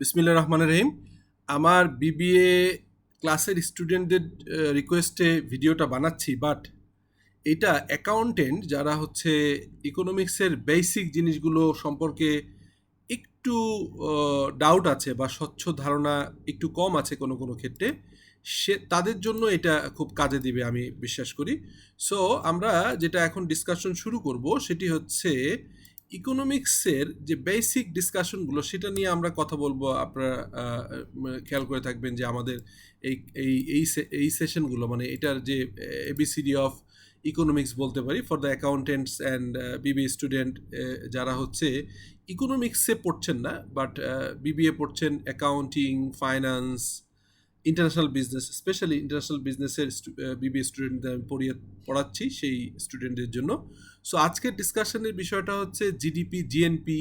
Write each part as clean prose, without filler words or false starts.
বিসমিল্লাহির রহমানির রহিম। আমার বিবিএ ক্লাসের স্টুডেন্টদের রিকোয়েস্টে ভিডিওটা বানাচ্ছি, বাট এটা অ্যাকাউন্টেন্ট যারা হচ্ছে ইকোনমিক্সের বেসিক জিনিসগুলো সম্পর্কে একটু ডাউট আছে বা স্বচ্ছ ধারণা একটু কম আছে কোনো কোনো ক্ষেত্রে, সে তাদের জন্য এটা খুব কাজে দিবে আমি বিশ্বাস করি। সো আমরা যেটা এখন ডিসকাশন শুরু করব সেটি হচ্ছে ইকোনমিক্সের যে বেসিক ডিসকাশনগুলো সেটা নিয়ে আমরা কথা বলবো। আপনারা খেয়াল করে থাকবেন যে আমাদের এই এই এই এই সেশনগুলো মানে এটার যে এবিসিডি অফ ইকোনমিক্স বলতে পারি for the accountants and Bibi student যারা হচ্ছে ইকোনমিক্সে পড়ছেন না, বাট বিবিএ পড়ছেন, accounting, finance, international business, specially international বিজনেসের বিবিএ স্টুডেন্টদের আমি পড়াচ্ছি সেই স্টুডেন্টদের জন্য। সো আজকের ডিসকাশনের বিষয়টা হচ্ছে জিডিপি, জিএনপি,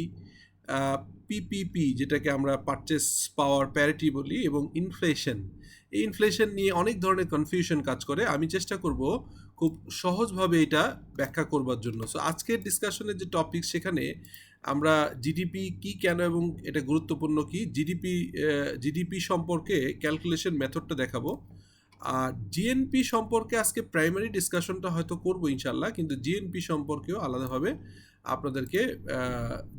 পিপিপি যেটাকে আমরা পারচেস পাওয়ার প্যারিটি বলি, এবং ইনফ্লেশন। এই ইনফ্লেশন নিয়ে অনেক ধরনের কনফিউশন কাজ করে। আমি চেষ্টা করব খুব সহজভাবে এটা ব্যাখ্যা করবার জন্য। সো আজকের ডিসকাশনের যে টপিক সেখানে আমরা জিডিপি কি, কেন এবং এটা গুরুত্বপূর্ণ কি, জিডিপি সম্পর্কে ক্যালকুলেশন মেথডটা দেখাবো। আর জিএনপি সম্পর্কে আজকে প্রাইমারি ডিসকাশনটা হয়তো করবো ইনশাল্লাহ, কিন্তু জিএনপি সম্পর্কেও আলাদাভাবে আপনাদেরকে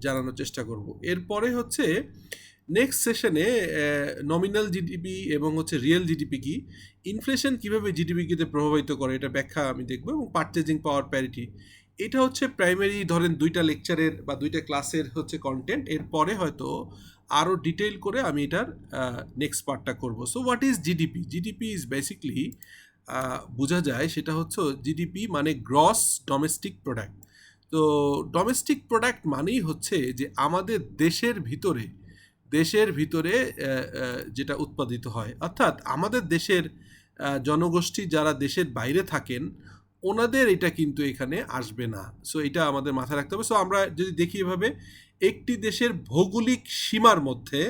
জানানোর চেষ্টা করব। এরপরে হচ্ছে নেক্সট সেশনে নমিনাল জিডিপি এবং হচ্ছে রিয়েল জিডিপি কি, ইনফ্লেশন কীভাবে জিডিপিকে প্রভাবিত করে এটা ব্যাখ্যা আমি দেখব, এবং পারচেজিং পাওয়ার প্যারিটি। এটা হচ্ছে প্রাইমারি ধরেন দুইটা লেকচারের বা দুইটা ক্লাসের হচ্ছে কন্টেন্ট। এরপরে হয়তো আরও ডিটেইল করে আমি এটার নেক্সট পার্টটা করব। So what is GDP? GDP is basically বোঝা যায় সেটা হচ্ছে জিডিপি মানে গ্রস ডোমেস্টিক প্রোডাক্ট। তো ডোমেস্টিক প্রোডাক্ট মানেই হচ্ছে যে আমাদের দেশের ভিতরে যেটা উৎপাদিত হয়, অর্থাৎ আমাদের দেশের জনগোষ্ঠী যারা দেশের বাইরে থাকেন ওনাদের এটা কিন্তু এখানে আসবে না। সো এটা আমাদের মাথায় রাখতে হবে। সো আমরা যদি দেখি এভাবে, একটি দেশের ভৌগোলিক সীমার মধ্যে,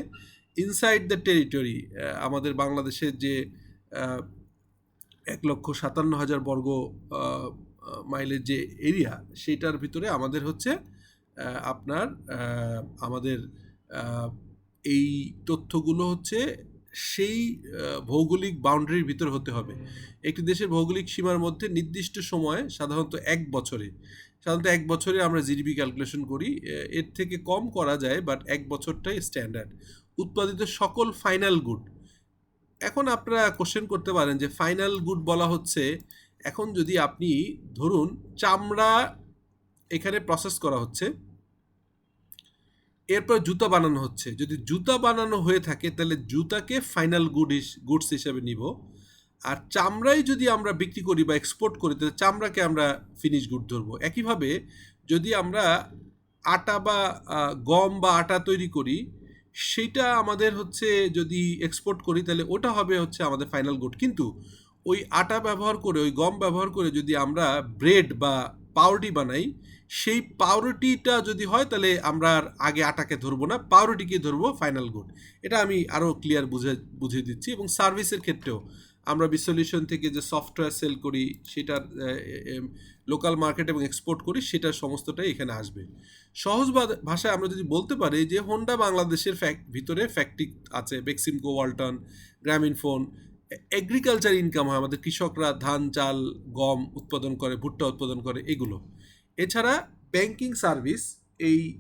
ইনসাইড দ্য টেরিটরি, আমাদের বাংলাদেশের যে 1,57,000 বর্গ মাইলের যে এরিয়া, সেটার ভিতরে আমাদের হচ্ছে আপনার আমাদের এই তথ্যগুলো হচ্ছে সেই ভৌগোলিক বাউন্ডারির ভিতর হতে হবে। একটি দেশের ভৌগোলিক সীমার মধ্যে নির্দিষ্ট সময়ে, সাধারণত এক বছরে আমরা জিডিপি ক্যালকুলেশন করি। এর থেকে কম করা যায়, বাট 1 বছরটাই স্ট্যান্ডার্ড। উৎপাদিত সকল ফাইনাল গুড। এখন আপনারা কোশ্চেন করতে পারেন যে ফাইনাল গুড বলা হচ্ছে, এখন যদি আপনি ধরুন চামড়া এখানে প্রসেস করা হচ্ছে, এরপর জুতা বানানো হচ্ছে, যদি জুতা বানানো হয়ে থাকে তাহলে জুতাকে ফাইনাল গুডস হিসেবে নিব। আর চামড়াই যদি আমরা বিক্রি করি বা এক্সপোর্ট করি তাহলে চামড়াকে আমরা ফিনিশ গুড ধরবো। একইভাবে যদি আমরা আটা বা গম বা আটা তৈরি করি, সেইটা আমাদের হচ্ছে যদি এক্সপোর্ট করি তাহলে ওটা হবে হচ্ছে আমাদের ফাইনাল গুড। কিন্তু ওই আটা ব্যবহার করে, ওই গম ব্যবহার করে যদি আমরা ব্রেড বা পাউরুটি বানাই, সেই পাউরুটিটা যদি হয় তাহলে আমরা আর আগে আটাকে ধরবো না, পাউরুটিকে ধরবো ফাইনাল গুড। এটা আমি আরও ক্লিয়ার বুঝিয়ে দিচ্ছি। এবং সার্ভিসের ক্ষেত্রেও আমরা বিসলিউশন থেকে যে সফটওয়্যার সেল করি, সেটার লোকাল মার্কেট এবং এক্সপোর্ট করি, সেটার সমস্তটাই এখানে আসবে। সহজ ভাষায় আমরা যদি বলতে পারি যে হোন্ডা বাংলাদেশের ভিতরে ফ্যাক্টরি আছে, বেক্সিমকো, ওয়ালটন, গ্রামীণফোন। এগ্রিকালচার ইনকাম হয়, আমাদের কৃষকরা ধান, চাল, গম উৎপাদন করে, ভুট্টা উৎপাদন করে, এগুলো। এছাড়া ব্যাংকিং সার্ভিস,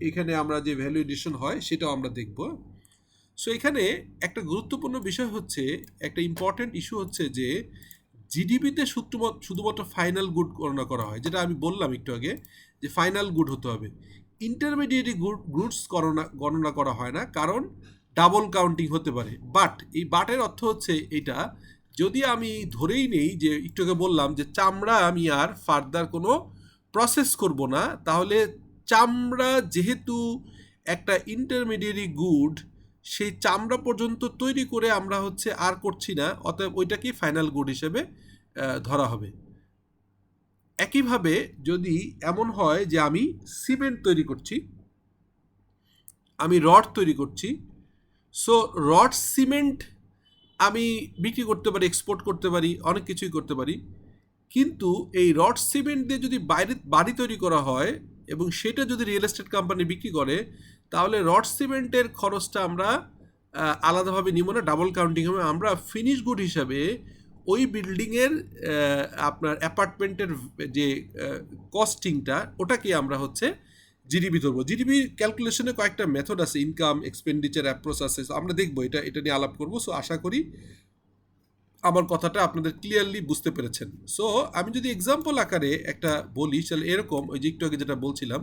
এখানে আমরা যে ভ্যালু এডিশন হয় সেটাও আমরা দেখব। সো এখানে একটা গুরুত্বপূর্ণ বিষয় হচ্ছে, একটা ইম্পর্টেন্ট ইস্যু হচ্ছে যে জিডিপিতে শুধুমাত্র ফাইনাল গুড গণনা করা হয়, যেটা আমি বললাম একটু আগে যে ফাইনাল গুড হতে হবে। ইন্টারমিডিয়েট গুডস গণনা করা হয় না, কারণ ডাবল কাউন্টিং হতে পারে। বাট এই বাটের অর্থ হচ্ছে এটা, যদি আমি ধরেই নেই যে একটু আগে বললাম যে চামড়া আমি আর ফার্দার কোনো প্রসেস করব না, তাহলে চামড়া যেহেতু একটা ইন্টারমিডিয়েট গুড, সেই চামড়া পর্যন্ত তৈরি করে আমরা হচ্ছে আর করছি না, অতএব ওইটাকেই ফাইনাল গুড হিসেবে ধরা হবে। একইভাবে যদি এমন হয় যে আমি সিমেন্ট তৈরি করছি, আমি রড তৈরি করছি, সো রড সিমেন্ট আমি বিক্রি করতে পারি, এক্সপোর্ট করতে পারি, অনেক কিছুই করতে পারি। কিন্তু এই রড সিমেন্ট দিয়ে যদি বাড়ি তৈরি করা হয় এবং সেটা যদি রিয়েল এস্টেট কোম্পানি বিক্রি করে, তাহলে রড সিমেন্টের খরচটা আমরা আলাদাভাবে নিব না, ডাবল কাউন্টিং হবে। আমরা ফিনিশ গুড হিসাবে ওই বিল্ডিংয়ের আপনার অ্যাপার্টমেন্টের যে কস্টিংটা ওটাকে আমরা হচ্ছে জিডিপি ধরবো। জিডিপি ক্যালকুলেশনে কয়েকটা মেথড আছে, ইনকাম, এক্সপেন্ডিচার, অ্যাপ্রোচ আছে। আমরা দেখবো এটা নিয়ে আলাপ করবো। সো আশা করি আমার কথাটা আপনাদের ক্লিয়ারলি বুঝতে পেরেছেন। সো আমি যদি এক্সাম্পল আকারে একটা বলি, তাহলে এরকম ওই যে একটু আগে যেটা বলছিলাম,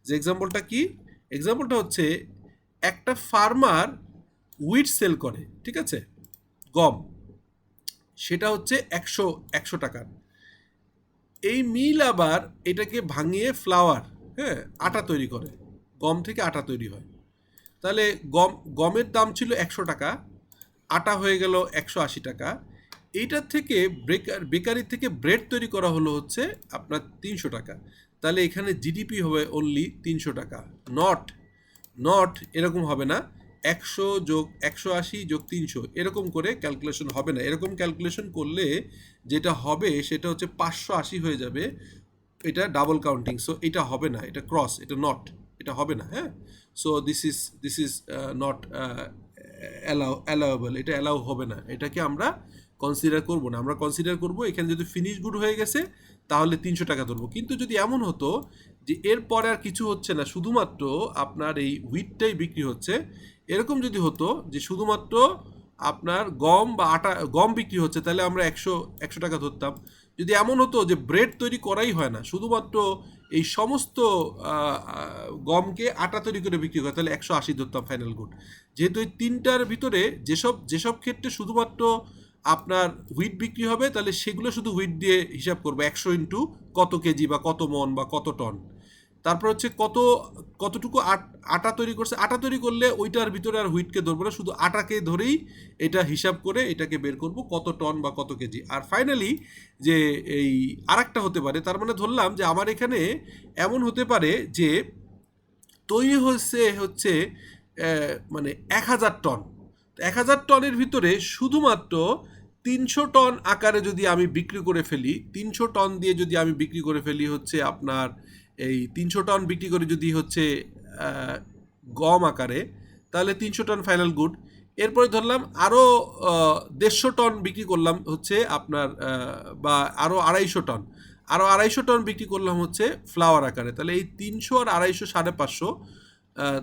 যে এক্সাম্পলটা কি, এক্সাম্পলটা হচ্ছে একটা ফার্মার উইট সেল করে, ঠিক আছে, গম, সেটা হচ্ছে 100 টাকার। এই মিল আবার এটাকে ভাঙিয়ে ফ্লাওয়ার, হ্যাঁ, আটা তৈরি করে, গম থেকে আটা তৈরি হয়। তাহলে গমের দাম ছিল 100 টাকা, আটা হয়ে গেল 180 টাকা। এইটার থেকে বেকারি থেকে ব্রেড তৈরি করা হলো হচ্ছে আপনার 300 টাকা। তাহলে এখানে জিডিপি হবে অনলি 300 টাকা। নট এরকম হবে না, 100 যোগ 180 যোগ 300 এরকম করে ক্যালকুলেশন হবে না। এরকম ক্যালকুলেশন করলে যেটা হবে সেটা হচ্ছে 580 হয়ে যাবে, এটা ডাবল কাউন্টিং। সো এটা হবে না, এটা ক্রস, এটা এটা হবে না, হ্যাঁ। So this is not allowable, এটা অ্যালাউ হবে না, এটাকে আমরা কনসিডার করবো না। আমরা কনসিডার করবো এখানে যদি ফিনিশ গুড হয়ে গেছে তাহলে 300 টাকা ধরবো। কিন্তু যদি এমন হতো যে এরপরে আর কিছু হচ্ছে না, শুধুমাত্র আপনার এই হুইটটাই বিক্রি হচ্ছে, এরকম যদি হতো যে শুধুমাত্র আপনার গম বা আটা, গম বিক্রি হচ্ছে, তাহলে আমরা 100 টাকা ধরতাম। যদি এমন হতো যে ব্রেড তৈরি করাই হয় না, শুধুমাত্র এই সমস্ত গমকে আটা তৈরি করে বিক্রি করে, তাহলে 180 ধরতাম ফাইনাল গুড। যেহেতু এই তিনটার ভিতরে যেসব ক্ষেত্রে শুধুমাত্র আপনার হুইট বিক্রি হবে, তাহলে সেগুলো শুধু হুইট দিয়ে হিসাব করবো, 100 ইন্টু কত কেজি বা কত মন বা কত টন। তারপর হচ্ছে কতটুকু আটা তৈরি করছে, আটা তৈরি করলে ওইটার ভিতরে আর হুইটকে ধরবো না, শুধু আটাকে ধরেই এটা হিসাব করে এটাকে বের করব কত টন বা কত কেজি। আর ফাইনালি যে এই আরেকটা হতে পারে, তার মানে ধরলাম যে আমার এখানে এমন হতে পারে যে তৈরি হচ্ছে মানে 1000 টন। 1000 টনের ভিতরে শুধুমাত্র 300 টন আকারে যদি আমি বিক্রি করে ফেলি, 300 টন দিয়ে যদি আমি বিক্রি করে ফেলি হচ্ছে আপনার এই 300 টন বিক্রি করে যদি হচ্ছে গম আকারে, তাহলে 300 টন ফাইনাল গুড। এরপরে ধরলাম আরও 150 টন বিক্রি করলাম হচ্ছে আপনার বা আরও 250 টন বিক্রি করলাম হচ্ছে ফ্লাওয়ার আকারে, তাহলে এই 300 আর 250 550,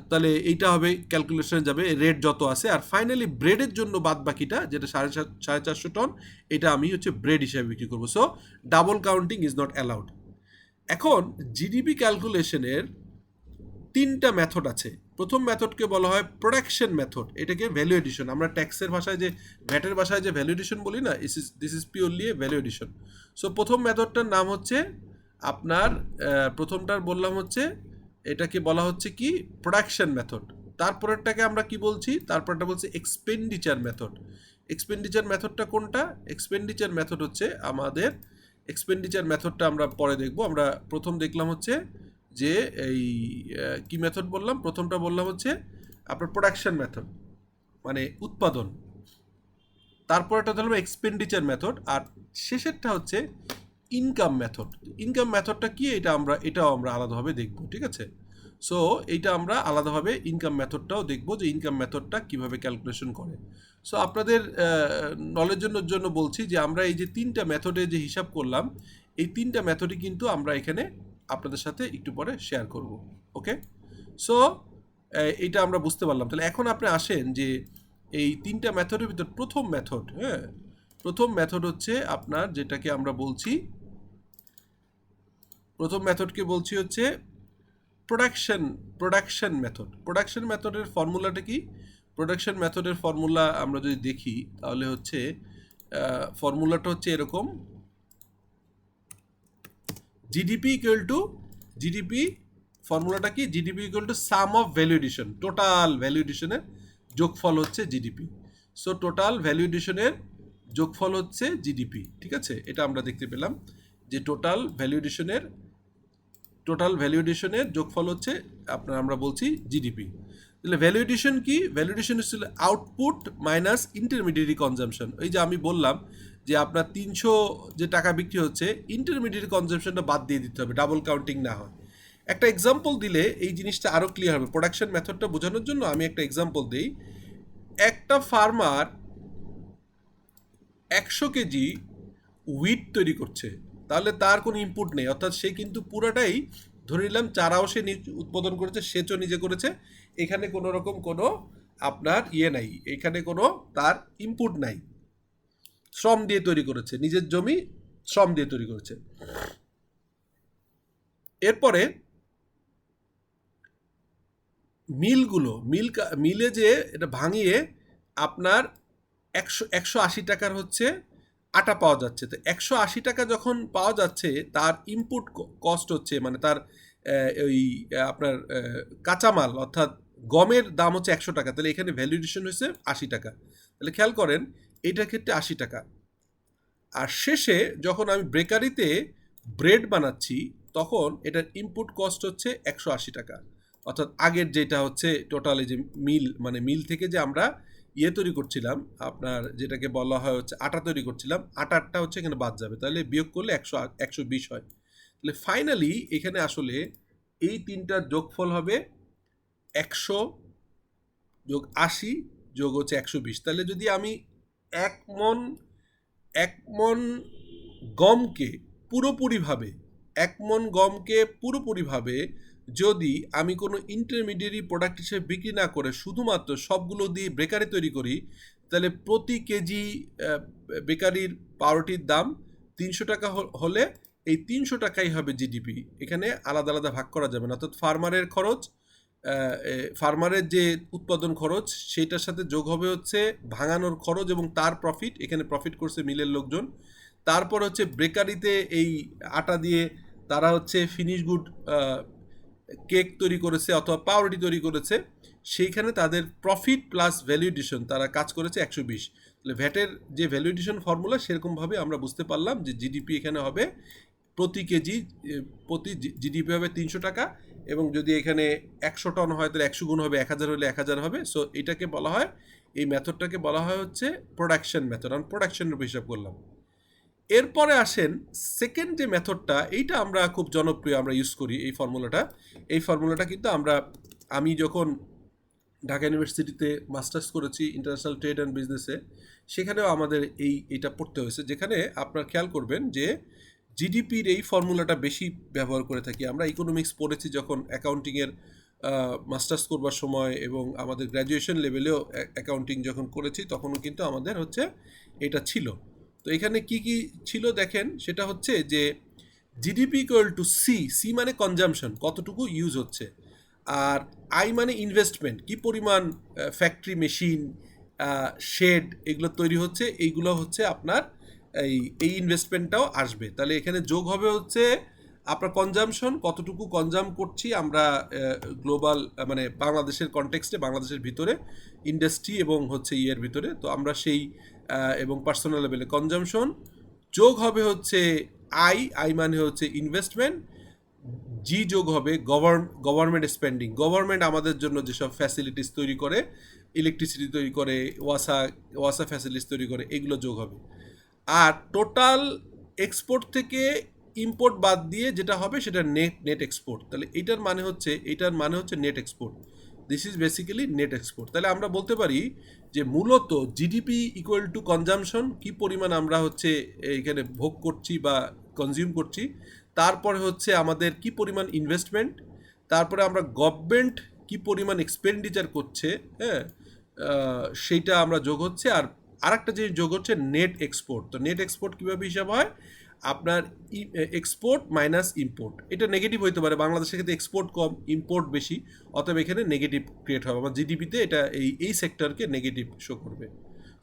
তাহলে এইটা হবে ক্যালকুলেশনে যাবে রেট যত আছে। আর ফাইনালি ব্রেডের জন্য বাদ বাকিটা যেটা 450 টন, এটা আমি হচ্ছে ব্রেড হিসাবে বিক্রি করবো। So double counting is not allowed. এখন জিডিপি ক্যালকুলেশনের 3টা মেথড আছে। প্রথম মেথডকে বলা হয় প্রোডাকশন মেথড, এটাকে ভ্যালু এডিশন, আমরা ট্যাক্সের ভাষায় যে ভ্যাটের ভাষায় যে ভ্যালু এডিশন বলি না, this is purely a value addition. So প্রথম মেথডটার নাম হচ্ছে আপনার প্রথমটার বললাম হচ্ছে এটাকে বলা হচ্ছে কি প্রোডাকশন মেথড। তারপরেরটাকে আমরা কি বলছি, তারপরটা বলছি এক্সপেন্ডিচার মেথড। এক্সপেন্ডিচার মেথডটা কোনটা? এক্সপেন্ডিচার মেথড হচ্ছে আমাদের এক্সপেন্ডিচার মেথডটা আমরা পরে দেখব। আমরা প্রথম দেখলাম হচ্ছে যে এই কি মেথড বললাম, প্রথমটা বললাম হচ্ছে আপনার প্রোডাকশন মেথড মানে উৎপাদন, তারপরটা ধরলাম এক্সপেন্ডিচার মেথড, আর শেষেরটা হচ্ছে ইনকাম মেথড। ইনকাম মেথডটা কি এটাও আমরা আলাদাভাবে দেখব, ঠিক আছে। সো এইটা আমরা আলাদাভাবে ইনকাম মেথডটাও দেখব যে ইনকাম মেথডটা কিভাবে ক্যালকুলেশন করে। সো আপনাদের নলেজের জন্য বলছি যে আমরা এই যে 3টা মেথডে যে হিসাব করলাম, এই 3টা মেথডই কিন্তু আমরা এখানে আপনাদের সাথে একটু পরে শেয়ার করব। ওকে, সো এইটা আমরা বুঝতে পারলাম। তাহলে এখন আপনি আসেন যে এই 3টা মেথডের ভিতর প্রথম মেথড, হ্যাঁ, প্রথম মেথড হচ্ছে আপনার যেটাকে আমরা বলছি, প্রথম মেথডকে বলছি হচ্ছে প্রোডাকশন মেথড। প্রোডাকশন মেথডের ফর্মুলাটা কি? প্রোডাকশন মেথডের ফর্মুলা আমরা যদি দেখি তাহলে হচ্ছে ফর্মুলাটা হচ্ছে এরকম, জিডিপি ফর্মুলাটা কি? GDP equal to sum of value addition, total value এডিশনের যোগফল হচ্ছে জিডিপি। সো টোটাল ভ্যালু এডিশনের যোগফল হচ্ছে জিডিপি, ঠিক আছে। এটা আমরা দেখতে পেলাম যে টোটাল ভ্যালু এডিশনের যোগফল হচ্ছে আপনার আমরা বলছি জিডিপি। তাহলে ভ্যালু এডিশন কি? ভ্যালু এডিশন হচ্ছে আউটপুট মাইনাস ইন্টারমিডিয়েট কনজাম্পশন। এই যে আমি বললাম যে আপনার 300 যে টাকা বিক্রি হচ্ছে, ইন্টারমিডিয়েট কনজাম্পশনটা বাদ দিয়ে দিতে হবে, ডাবল কাউন্টিং না হয়। একটা এক্সাম্পল দিলে এই জিনিসটা আরও ক্লিয়ার হবে। প্রোডাকশন মেথডটা বোঝানোর জন্য আমি একটা এক্সাম্পল দিই। একটা ফার্মার 100 কেজি উইট তৈরি করছে, তাহলে তার কোনো ইনপুট নেই, অর্থাৎ সে কিন্তু পুরাটাই ধরে নিলাম চারাও সে উৎপাদন করেছে, সেচও নিজে করেছে, এখানে কোনো রকম কোনো আপনার নাই, এখানে কোনো তার ইনপুট নাই, শ্রম দিয়ে তৈরি করেছে, নিজের জমি শ্রম দিয়ে তৈরি করেছে। এরপরে মিলে যে এটা ভাঙিয়ে আপনার 180 টাকার হচ্ছে আটা পাওয়া যাচ্ছে। তো 180 টাকা যখন পাওয়া যাচ্ছে, তার ইনপুট কস্ট হচ্ছে মানে তার ওই আপনার কাঁচামাল অর্থাৎ গমের দাম হচ্ছে 100 টাকা, তাহলে এখানে ভ্যালুয়েশন হচ্ছে 80 টাকা। তাহলে খেয়াল করেন এটার ক্ষেত্রে 80 টাকা। আর শেষে যখন আমি বেকারিতে ব্রেড বানাচ্ছি, তখন এটার ইনপুট কস্ট হচ্ছে 180 টাকা, অর্থাৎ আগের যেটা হচ্ছে টোটালি যে মিল থেকে যে আমরা তৈরি করছিলাম, আপনার যেটাকে বলা হয় হচ্ছে আটা তৈরি করছিলাম, আটারটা হচ্ছে এখানে বাদ যাবে, তাহলে বিয়োগ করলে 120 হয়। তাহলে ফাইনালি এখানে আসলে এই তিনটার যোগফল হবে 100 যোগ 80 যোগ হচ্ছে 120। তাহলে যদি আমি এক মন এক মন গমকে পুরোপুরিভাবে যদি আমি কোনো ইন্টারমিডিয়েরি প্রোডাক্ট হিসেবে বিক্রি না করে শুধুমাত্র সবগুলো দিয়ে বেকারি তৈরি করি, তাহলে প্রতি কেজি বেকারির পাউরুটির দাম 300 টাকা হলে এই 300 টাকাই হবে জিডিপি। এখানে আলাদা আলাদা ভাগ করা যাবে না, অর্থাৎ ফার্মারের যে উৎপাদন খরচ সেইটার সাথে যোগ হবে হচ্ছে ভাঙানোর খরচ এবং তার প্রফিট, এখানে প্রফিট করছে মিলের লোকজন। তারপর হচ্ছে বেকারিতে এই আটা দিয়ে তারা হচ্ছে ফিনিশ গুড কেক তৈরি করেছে অথবা পাউরুটি তৈরি করেছে, সেইখানে তাদের প্রফিট প্লাস ভ্যালুয়েশন তারা কাজ করেছে 120। তাহলে ভ্যাটের যে ভ্যালুয়েশন ফর্মুলা সেরকমভাবে আমরা বুঝতে পারলাম যে জিডিপি এখানে হবে প্রতি কেজি প্রতি জিডিপি হবে 300 টাকা, এবং যদি এখানে 100 টন হয় তাহলে 100 গুণ হবে, 1000 হলে 1000 হবে। সো এটাকে বলা হয়, এই মেথডটাকে বলা হয় হচ্ছে প্রোডাকশন মেথড। আমি প্রোডাকশনের উপর হিসাব করলাম। এরপরে আসেন সেকেন্ড যে মেথডটা, এইটা আমরা খুব জনপ্রিয়, আমরা ইউজ করি এই ফর্মুলাটা কিন্তু আমি যখন ঢাকা ইউনিভার্সিটিতে মাস্টার্স করেছি ইন্টারন্যাশনাল ট্রেড অ্যান্ড বিজনেসে, সেখানেও আমাদের এটা পড়তে হয়েছে, যেখানে আপনার খেয়াল করবেন যে জিডিপির এই ফর্মুলাটা বেশি ব্যবহার করে থাকি। আমরা ইকোনমিক্স পড়েছি যখন অ্যাকাউন্টিংয়ের মাস্টার্স করবার সময়, এবং আমাদের গ্র্যাজুয়েশন লেভেলেও অ্যাকাউন্টিং যখন করেছি তখনও কিন্তু আমাদের হচ্ছে এটা ছিল। তো এখানে কি ছিল দেখেন, সেটা হচ্ছে যে জিডিপি ইকুয়াল টু সি মানে কনজামশন, কতটুকু ইউজ হচ্ছে, আর আই মানে ইনভেস্টমেন্ট, কি পরিমাণ ফ্যাক্টরি মেশিন শেড এগুলো তৈরি হচ্ছে, এইগুলো হচ্ছে আপনার এই ইনভেস্টমেন্টটাও আসবে। তাহলে এখানে যোগ হবে হচ্ছে আপনার কনজামশন, কতটুকু কনজাম করছি আমরা গ্লোবাল মানে বাংলাদেশের কনটেক্সটে, বাংলাদেশের ভিতরে ইন্ডাস্ট্রি এবং হচ্ছে ভিতরে, তো আমরা সেই এবং পার্সোনাল লেভেলে কনজামশন যোগ হবে হচ্ছে আই মানে হচ্ছে ইনভেস্টমেন্ট, জি যোগ হবে গভর্নমেন্ট স্পেন্ডিং, গভর্নমেন্ট আমাদের জন্য যেসব ফ্যাসিলিটিস তৈরি করে, ইলেকট্রিসিটি তৈরি করে, ওয়াসা ফ্যাসিলিটিস তৈরি করে, এগুলো যোগ হবে। আর টোটাল এক্সপোর্ট থেকে ইম্পোর্ট বাদ দিয়ে যেটা হবে সেটা নেট এক্সপোর্ট। তাহলে এটার মানে হচ্ছে net export. This is basically net export. তাহলে আমরা বলতে পারি যে মূলত জিডিপি ইকুয়াল টু কনজামশন, কি পরিমাণ আমরা হচ্ছে এখানে ভোগ করছি বা কনজিউম করছি, তারপরে হচ্ছে আমাদের কি পরিমাণ ইনভেস্টমেন্ট, তারপরে আমরা গভর্নমেন্ট কি পরিমাণ এক্সপেন্ডিচার করছে, হ্যাঁ, সেইটা আমরা যোগ হচ্ছে। আর আরেকটা জিনিস যোগ হচ্ছে নেট এক্সপোর্ট। তো নেট এক্সপোর্ট কীভাবে হিসাব হয়, আপনার এক্সপোর্ট মাইনাস ইম্পোর্ট, এটা নেগেটিভ হইতে পারে, বাংলাদেশের ক্ষেত্রে এক্সপোর্ট কম ইম্পোর্ট বেশি, অতএব এখানে নেগেটিভ ক্রিয়েট হবে, আমার জিডিপিতে এটা এই সেক্টরকে নেগেটিভ শো করবে।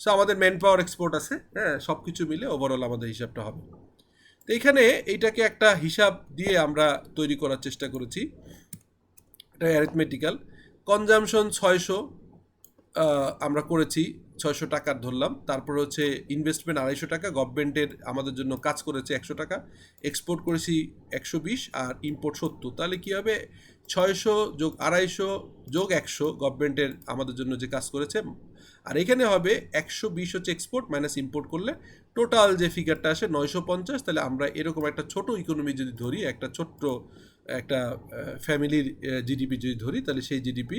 সো আমাদের ম্যান পাওয়ার এক্সপোর্ট আছে, হ্যাঁ, সব কিছু মিলে ওভারঅল আমাদের হিসাবটা হবে। তো এখানে এইটাকে একটা হিসাব দিয়ে আমরা তৈরি করার চেষ্টা করেছি, এটা অ্যারিথমেটিক্যাল। কনজামশন 600 আমরা করেছি, 600 টাকার ধরলাম, তারপর হচ্ছে ইনভেস্টমেন্ট 250 টাকা, গভর্নমেন্টের আমাদের জন্য কাজ করেছে 100 টাকা, এক্সপোর্ট করেছি 120, আর ইম্পোর্ট 70। তাহলে কী হবে, 600 যোগ 250 যোগ 100 গভর্নমেন্টের আমাদের জন্য যে কাজ করেছে, আর এখানে হবে 120 হচ্ছে এক্সপোর্ট মাইনাস ইম্পোর্ট করলে টোটাল যে ফিগারটা আসে 950। তাহলে আমরা এরকম একটা ছোট ইকোনমি যদি ধরি, একটা ছোট্ট একটা ফ্যামিলির জিডিপি যদি ধরি তাহলে সেই জিডিপি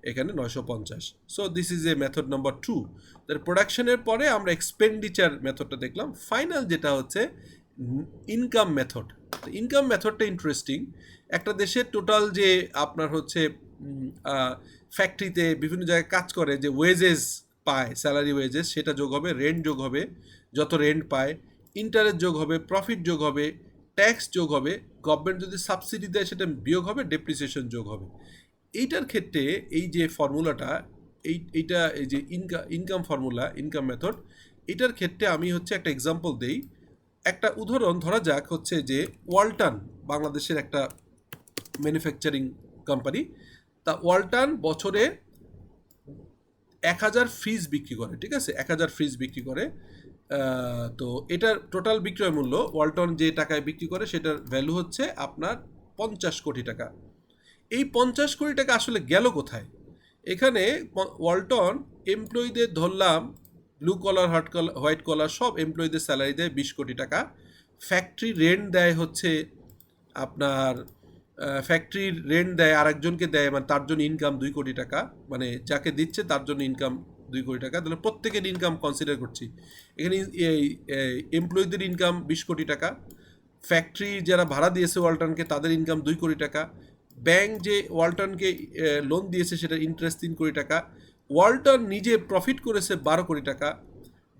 এখানে 950। So this is a method number 2। তার প্রোডাকশনের পরে আমরা এক্সপেন্ডিচার মেথডটা দেখলাম। ফাইনাল যেটা হচ্ছে ইনকাম মেথড। ইনকাম মেথডটা ইন্টারেস্টিং। একটা দেশের টোটাল যে আপনার হচ্ছে ফ্যাক্টরিতে বিভিন্ন জায়গায় কাজ করে যে ওয়েজেস পায়, স্যালারি ওয়েজেস, সেটা যোগ হবে, রেন্ট যোগ হবে, যত রেন্ট পায়, ইন্টারেস্ট যোগ হবে, প্রফিট যোগ হবে, ট্যাক্স যোগ হবে, গভর্নমেন্ট যদি সাবসিডি দেয় সেটা বিয়োগ হবে, ডেপ্রিসিয়েশন যোগ হবে। এইটার ক্ষেত্রে এই যে ফর্মুলাটা, এইটা এই যে ইনকাম ফর্মুলা, ইনকাম মেথড, এটার ক্ষেত্রে আমি হচ্ছে একটা এক্সাম্পল দেই। একটা উদাহরণ ধরা যাক হচ্ছে যে ওয়ালটন, বাংলাদেশের একটা ম্যানুফ্যাকচারিং কোম্পানি। তা ওয়ালটন বছরে 1000 ফ্রিজ বিক্রি করে, ঠিক আছে, 1000 ফ্রিজ বিক্রি করে। তো এটার টোটাল বিক্রয় মূল্য ওয়ালটন যে টাকায় বিক্রি করে সেটার ভ্যালু হচ্ছে আপনার 50 কোটি টাকা। এই 50 কোটি টাকা আসলে গেল কোথায়? এখানে ওয়ালটন এমপ্লয়ীদের ধরলাম, ব্লু কলার, হোয়াইট কলার সব এমপ্লয়ীদের স্যালারি দেয় 20 কোটি টাকা। ফ্যাক্টরি রেন্ট দেয় হচ্ছে আপনার, ফ্যাক্টরির রেন্ট দেয় আরেকজনকে দেয়, মানে তার জন্য ইনকাম 2 কোটি টাকা, মানে যাকে দিচ্ছে তার জন্য ইনকাম 2 কোটি টাকা। তাহলে প্রত্যেকের ইনকাম কনসিডার করছি। এখানে এমপ্লয়ীদের ইনকাম 20 কোটি টাকা, ফ্যাক্টরি যারা ভাড়া দিয়েছে ওয়ালটনকে তাদের ইনকাম 2 কোটি টাকা, ব্যাংক যে ওয়ালটনকে লোন দিয়েছে সেটার ইন্টারেস্ট 3 কোটি টাকা, ওয়ালটন নিজে প্রফিট করেছে 12 কোটি টাকা,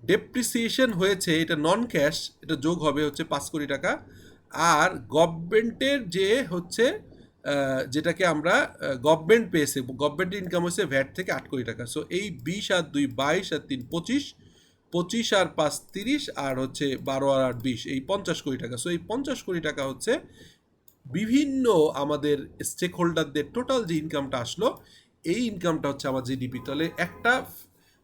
ডেপ্রিসিয়েশন হয়েছে, এটা নন ক্যাশ, এটা যোগ হবে হচ্ছে 5 কোটি টাকা, আর গভর্নমেন্টের যে হচ্ছে যেটাকে আমরা গভর্নমেন্ট পেয়েছে, গভর্নমেন্টের ইনকাম হচ্ছে ভ্যাট থেকে 8 কোটি টাকা। সো এই 20 আর 2 22 আর 3 25, 25 আর 5 30, আর হচ্ছে 12 আর 8 20, এই 50 কোটি টাকা। সো এই 50 কোটি টাকা হচ্ছে বিভিন্ন আমাদের স্টেক হোল্ডারদের টোটাল যে ইনকামটা আসলো, এই ইনকামটা হচ্ছে আমার জিডিপি। তাহলে একটা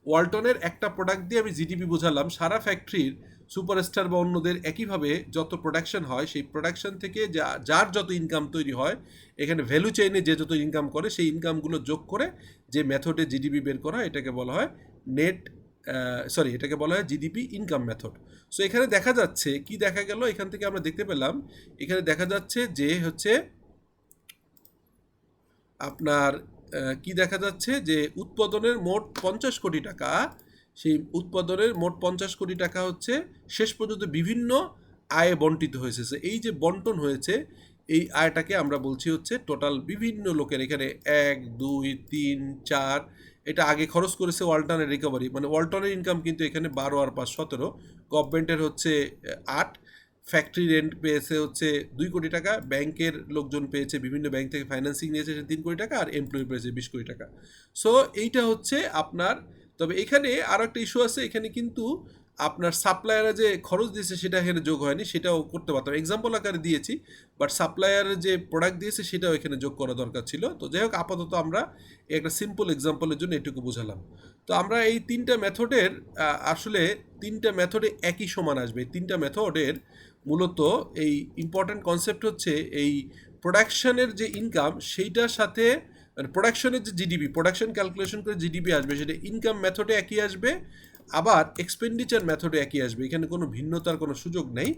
ওয়ালটনের একটা প্রোডাক্ট দিয়ে আমি জিডিপি বোঝালাম। সারা ফ্যাক্টরির সুপারস্টার বা অন্যদের একইভাবে যত প্রোডাকশন হয়, সেই প্রোডাকশন থেকে যার যত ইনকাম তৈরি হয়, এখানে ভ্যালু চেইনে যে যত ইনকাম করে সেই ইনকামগুলো যোগ করে যে মেথডে জিডিপি বের করা হয় এটাকে বলা হয় এটাকে বলা হয় জিডিপি ইনকাম মেথড। সো এখানে দেখা যাচ্ছে কি, দেখা গেল এখান থেকে আমরা দেখতে পেলাম, এখানে দেখা যাচ্ছে যে হচ্ছে আপনার কি দেখা যাচ্ছে যে উৎপাদনের মোট 50 কোটি টাকা, সেই উৎপাদনের মোট 50 কোটি টাকা হচ্ছে শেষ পর্যন্ত বিভিন্ন আয়ে বন্টিত হয়েছে। এই যে বন্টন হয়েছে, এই আয়টাকে আমরা বলছি হচ্ছে টোটাল বিভিন্ন লোকের, এখানে 1 2 3 4, এটা আগে খরচ করেছে ওয়ালটনের রিকভারি, মানে ওয়ালটনের ইনকাম কিন্তু এখানে 12 আর 5 17, গভর্নমেন্টের হচ্ছে 8, ফ্যাক্টরি রেন্ট পেয়েছে হচ্ছে 2 কোটি টাকা, ব্যাংকের লোকজন পেয়েছে, বিভিন্ন ব্যাংক থেকে ফাইন্যান্সিং নিয়েছে 3 কোটি টাকা, আর এমপ্লয়ি পেয়েছে 20 কোটি টাকা। সো এইটা হচ্ছে আপনার। তবে এখানে আরও একটা ইস্যু আছে, এখানে কিন্তু আপনার সাপ্লায়াররা যে খরচ দিয়েছে সেটা এখানে যোগ হয়নি, সেটাও করতে পারতাম, এক্সাম্পল আকারে দিয়েছি, বাট সাপ্লায়ার যে প্রোডাক্ট দিয়েছে সেটাও এখানে যোগ করা দরকার ছিল। তো যাই হোক, আপাতত আমরা একটা সিম্পল এক্সাম্পলের জন্য এটুকু বোঝালাম। তো আমরা এই তিনটা মেথডের আসলে তিনটা মেথডে একই সমান আসবে। তিনটা মেথডের মূলত এই ইম্পর্ট্যান্ট কনসেপ্ট হচ্ছে এই প্রোডাকশনের যে ইনকাম সেইটার সাথে, মানে প্রোডাকশনের যে জিডিপি, প্রোডাকশন ক্যালকুলেশন করে জিডিপি আসবে, সেটা ইনকাম মেথডে একই আসবে, আবার এক্সপেন্ডিচার মেথডে একই আসবে। এখানে কোনো ভিন্নতার কোনো সুযোগ নেই।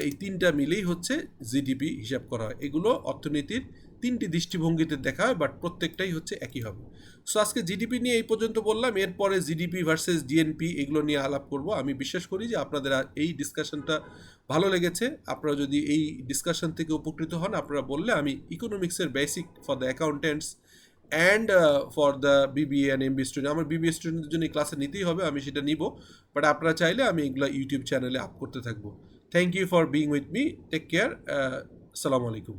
এই তিনটা মিলেই হচ্ছে জিডিপি হিসাব করা হয়। এগুলো অর্থনীতির তিনটি দৃষ্টিভঙ্গিতে দেখা হয়, বাট প্রত্যেকটাই হচ্ছে একই হবে। সো আজকে জিডিপি নিয়ে এই পর্যন্ত বললাম, এরপরে জিডিপি ভার্সেস ডিএনপি এগুলো নিয়ে আলাপ করব। আমি বিশ্বাস করি যে আপনাদের এই ডিসকাশনটা ভালো লেগেছে। আপনারা যদি এই ডিসকাশন থেকে উপকৃত হন, আপনারা বললে আমি ইকোনমিক্সের basic for the accountants and for the BBA and MBA student, আমার বিবিএ স্টুডেন্টদের জন্য এই ক্লাসে নিতেই হবে, আমি সেটা নিব, বাট আপনারা চাইলে আমি এগুলো ইউটিউব চ্যানেলে আপ করতে থাকবো। Thank you for being with me, take care, আসসালামু আলাইকুম।